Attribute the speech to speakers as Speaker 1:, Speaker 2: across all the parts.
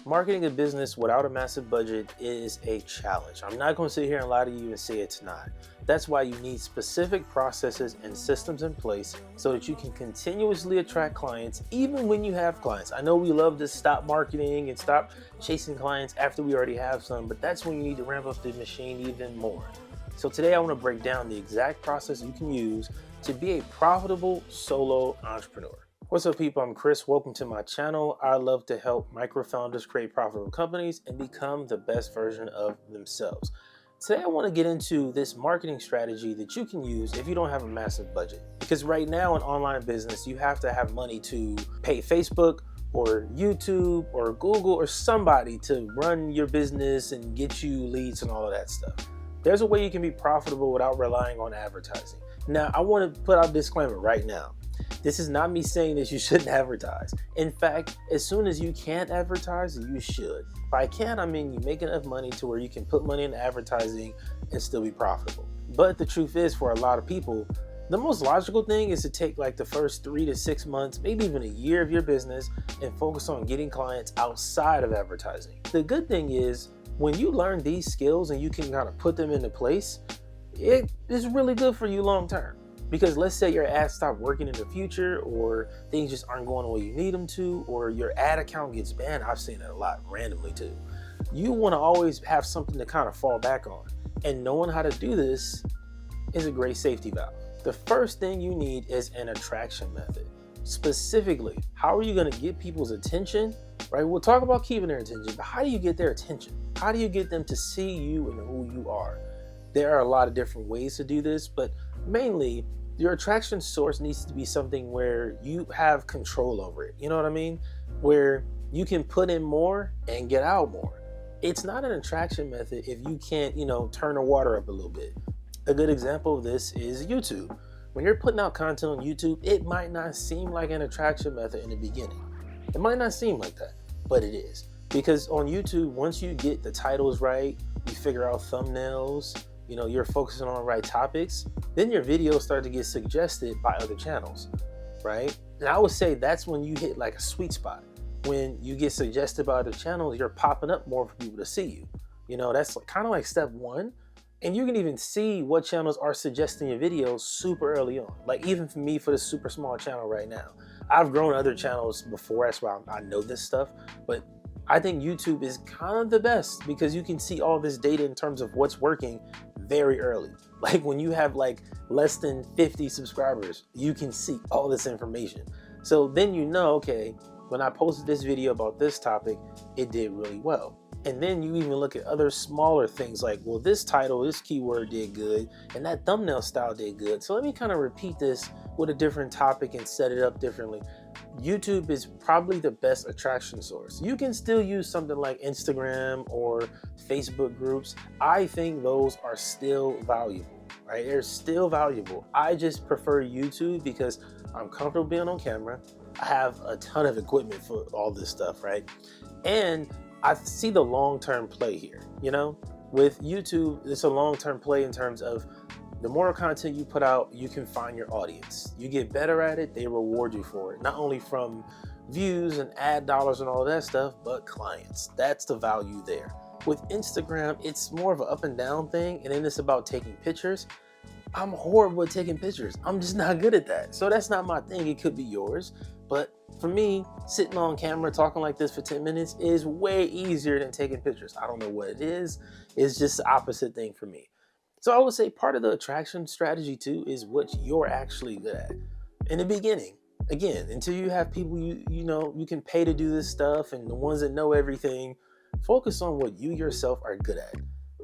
Speaker 1: Marketing a business without a massive budget is a challenge. I'm not going to sit here and lie to you and say it's not. That's why you need specific processes and systems in place so that you can continuously attract clients even when you have clients. I know we love to stop marketing and stop chasing clients after we already have some, but that's when you need to ramp up the machine even more. So today I want to break down the exact process you can use to be a profitable solo entrepreneur. What's up, people? I'm Chris. Welcome to my channel. I love to help micro founders create profitable companies and become the best version of themselves. Today, I want to get into this marketing strategy that you can use if you don't have a massive budget. Because right now in online business, you have to have money to pay Facebook or YouTube or Google or somebody to run your business and get you leads and all of that stuff. There's a way you can be profitable without relying on advertising. Now, I want to put out a disclaimer right now. This is not me saying that you shouldn't advertise. In fact, as soon as you can't advertise, you should. By can't, I mean you make enough money to where you can put money in advertising and still be profitable. But the truth is, for a lot of people, the most logical thing is to take like the first 3 to 6 months, maybe even a year of your business and focus on getting clients outside of advertising. The good thing is, when you learn these skills and you can kind of put them into place, it is really good for you long term. Because let's say your ads stop working in the future, or things just aren't going the way you need them to, or your ad account gets banned. I've seen it a lot randomly too. You want to always have something to kind of fall back on. And knowing how to do this is a great safety valve. The first thing you need is an attraction method. Specifically, how are you going to get people's attention? Right? We'll talk about keeping their attention, but how do you get their attention? How do you get them to see you and who you are? There are a lot of different ways to do this, but mainly your attraction source needs to be something where you have control over it. You know what I mean? Where you can put in more and get out more. It's not an attraction method if you can't, turn the water up a little bit. A good example of this is YouTube. When you're putting out content on YouTube, it might not seem like an attraction method in the beginning. It might not seem like that, but it is. Because on YouTube, once you get the titles right, you figure out thumbnails, you're focusing on the right topics, then your videos start to get suggested by other channels, right? And I would say that's when you hit like a sweet spot. When you get suggested by other channels, you're popping up more for people to see you. That's kind of like step one. And you can even see what channels are suggesting your videos super early on. Like even for me, for the super small channel right now, I've grown other channels before, that's why I know this stuff, but I think YouTube is kind of the best because you can see all this data in terms of what's working very early. Like when you have like less than 50 subscribers, you can see all this information. So then okay, when I posted this video about this topic, it did really well. And then you even look at other smaller things like, well, this title, this keyword did good, and that thumbnail style did good. So let me kind of repeat this with a different topic and set it up differently. YouTube is probably the best attraction source. You can still use something like Instagram or Facebook groups. I think those are still valuable, right? They're still valuable. I just prefer YouTube because I'm comfortable being on camera. I have a ton of equipment for all this stuff, right? And I see the long-term play here, With YouTube, it's a long-term play in terms of the more content you put out, you can find your audience. You get better at it, they reward you for it. Not only from views and ad dollars and all of that stuff, but clients. That's the value there. With Instagram, it's more of an up and down thing, and then it's about taking pictures. I'm horrible at taking pictures. I'm just not good at that. So that's not my thing. It could be yours. But for me, sitting on camera talking like this for 10 minutes is way easier than taking pictures. I don't know what it is. It's just the opposite thing for me. So I would say part of the attraction strategy too is what you're actually good at. In the beginning, again, until you have people you can pay to do this stuff and the ones that know everything, focus on what you yourself are good at.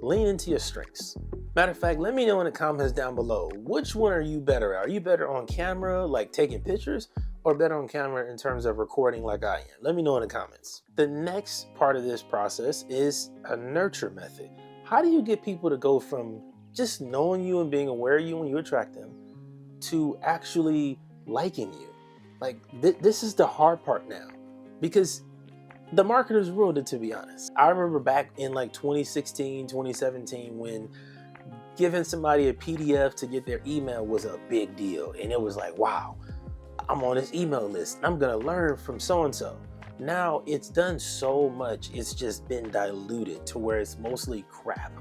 Speaker 1: Lean into your strengths. Matter of fact, let me know in the comments down below, which one are you better at? Are you better on camera, like taking pictures, or better on camera in terms of recording like I am? Let me know in the comments. The next part of this process is a nurture method. How do you get people to go from just knowing you and being aware of you when you attract them to actually liking you? Like this is the hard part now, because the marketers ruined it, to be honest. I remember back in like 2016, 2017, when giving somebody a PDF to get their email was a big deal. And it was like, wow, I'm on this email list. I'm going to learn from so-and-so. Now it's done so much, it's just been diluted to where it's mostly crap.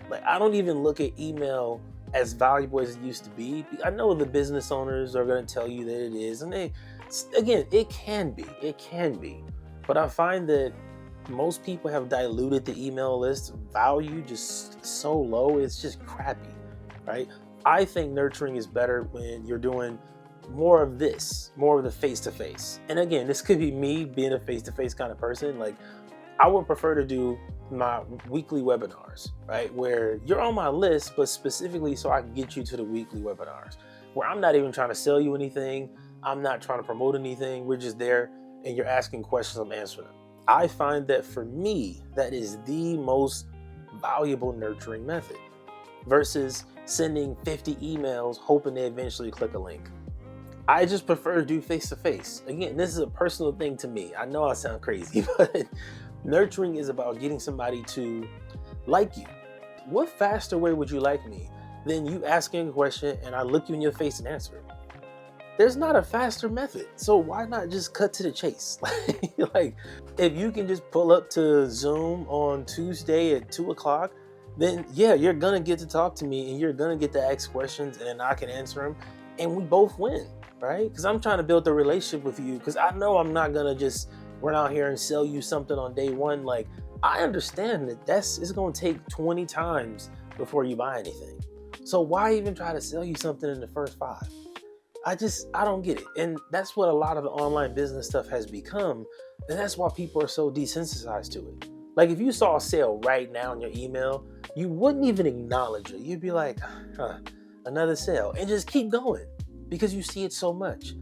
Speaker 1: Like, I don't even look at email as valuable as it used to be. I know the business owners are going to tell you that it is, and again, it can be. But I find that most people have diluted the email list value just so low, it's just crappy, right? I think nurturing is better when you're doing more of the face-to-face. And again, this could be me being a face-to-face kind of person. Like, I would prefer to do my weekly webinars, right? Where you're on my list, but specifically so I can get you to the weekly webinars, where I'm not even trying to sell you anything. I'm not trying to promote anything. We're just there and you're asking questions, I'm answering them. I find that for me, that is the most valuable nurturing method versus sending 50 emails hoping they eventually click a link. I just prefer to do face-to-face. Again, this is a personal thing to me. I know I sound crazy, but nurturing is about getting somebody to like you. What faster way would you like me than you asking a question and I look you in your face and answer it? There's not a faster method. So why not just cut to the chase? Like, if you can just pull up to Zoom on Tuesday at 2:00, then yeah, you're gonna get to talk to me and you're gonna get to ask questions and I can answer them and we both win, right? Because I'm trying to build a relationship with you because I know I'm not gonna just run out here and sell you something on day one. Like, I understand that it's gonna take 20 times before you buy anything. So why even try to sell you something in the first 5? I don't get it. And that's what a lot of the online business stuff has become. And that's why people are so desensitized to it. Like, if you saw a sale right now in your email, you wouldn't even acknowledge it. You'd be like, another sale, and just keep going because you see it so much.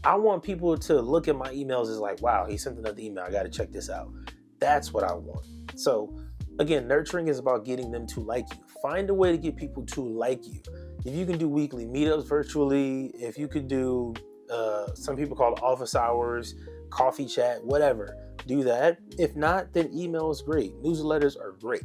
Speaker 1: I want people to look at my emails as like, wow, he sent another email. I got to check this out. That's what I want. So again, nurturing is about getting them to like you. Find a way to get people to like you. If you can do weekly meetups virtually, if you could do, some people call it office hours, coffee chat, whatever, do that. If not, then email is great. Newsletters are great.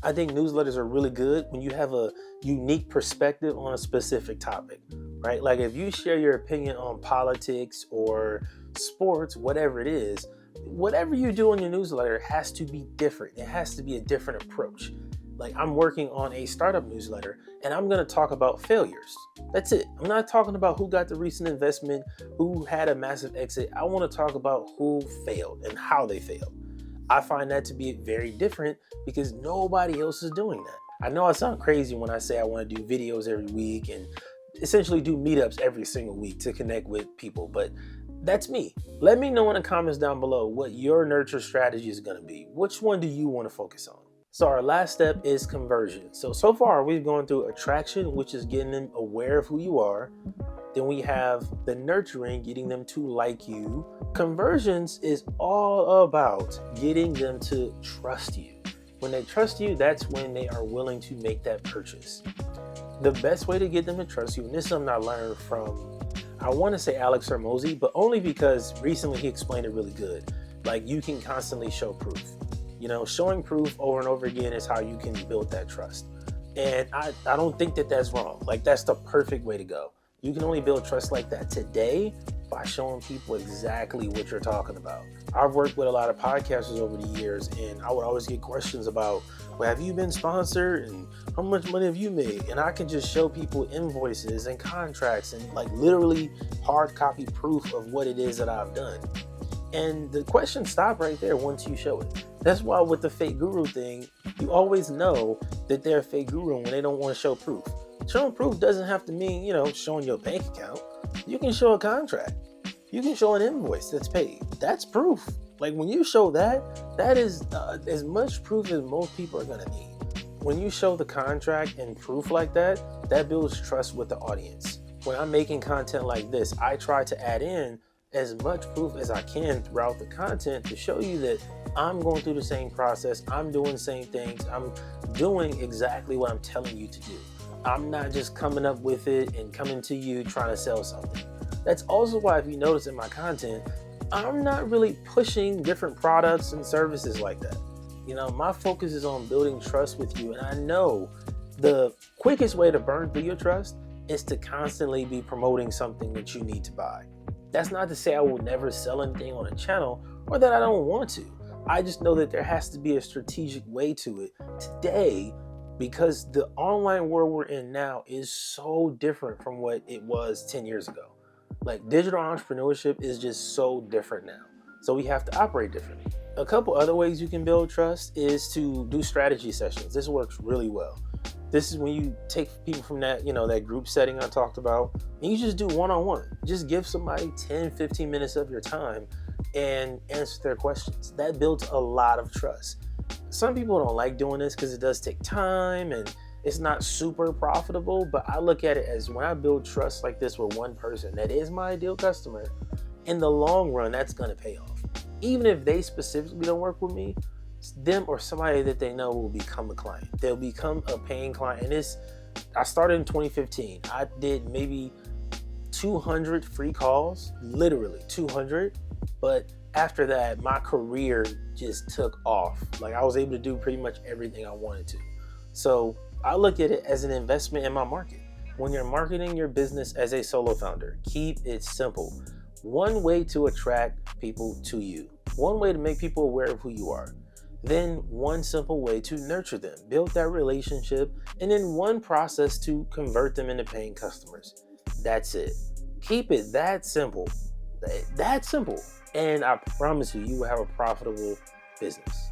Speaker 1: I think newsletters are really good when you have a unique perspective on a specific topic, right? Like, if you share your opinion on politics or sports, whatever it is, whatever you do in your newsletter has to be different. It has to be a different approach. Like, I'm working on a startup newsletter and I'm going to talk about failures. That's it. I'm not talking about who got the recent investment, who had a massive exit. I want to talk about who failed and how they failed. I find that to be very different because nobody else is doing that. I know I sound crazy when I say I want to do videos every week and essentially do meetups every single week to connect with people, but that's me. Let me know in the comments down below what your nurture strategy is going to be. Which one do you want to focus on? So our last step is conversion. So far we've gone through attraction, which is getting them aware of who you are. Then we have the nurturing, getting them to like you. Conversions is all about getting them to trust you. When they trust you, that's when they are willing to make that purchase. The best way to get them to trust you, and this is something I learned from, I want to say Alex Hormozi, but only because recently he explained it really good. Like, you can constantly show proof. Showing proof over and over again is how you can build that trust. And I don't think that that's wrong. Like, that's the perfect way to go. You can only build trust like that today by showing people exactly what you're talking about. I've worked with a lot of podcasters over the years, and I would always get questions about, well, have you been sponsored and how much money have you made? And I can just show people invoices and contracts and like literally hard copy proof of what it is that I've done. And the questions stop right there once you show it. That's why with the fake guru thing, you always know that they're a fake guru when they don't want to show proof. Showing proof doesn't have to mean, showing your bank account. You can show a contract. You can show an invoice that's paid. That's proof. Like, when you show that is as much proof as most people are going to need. When you show the contract and proof like that, that builds trust with the audience. When I'm making content like this, I try to add in as much proof as I can throughout the content to show you that I'm going through the same process. I'm doing the same things. I'm doing exactly what I'm telling you to do. I'm not just coming up with it and coming to you trying to sell something. That's also why, if you notice in my content, I'm not really pushing different products and services like that. My focus is on building trust with you. And I know the quickest way to burn through your trust is to constantly be promoting something that you need to buy. That's not to say I will never sell anything on a channel or that I don't want to. I just know that there has to be a strategic way to it today, because the online world we're in now is so different from what it was 10 years ago. Like, digital entrepreneurship is just so different now. So we have to operate differently. A couple other ways you can build trust is to do strategy sessions. This works really well. This is when you take people from that, that group setting I talked about, and you just do one-on-one. Just give somebody 10, 15 minutes of your time and answer their questions. That builds a lot of trust. Some people don't like doing this because it does take time and it's not super profitable, but I look at it as, when I build trust like this with one person that is my ideal customer, in the long run, that's going to pay off. Even if they specifically don't work with me, them or somebody that they know will become a client. They'll become a paying client. And I started in 2015. I did maybe 200 free calls, literally 200. But after that, my career just took off. Like, I was able to do pretty much everything I wanted to. So I look at it as an investment in my market. When you're marketing your business as a solo founder, keep it simple. One way to attract people to you. One way to make people aware of who you are. Then one simple way to nurture them, build that relationship, and then one process to convert them into paying customers. That's it. Keep it that simple. That simple. And I promise you, you will have a profitable business.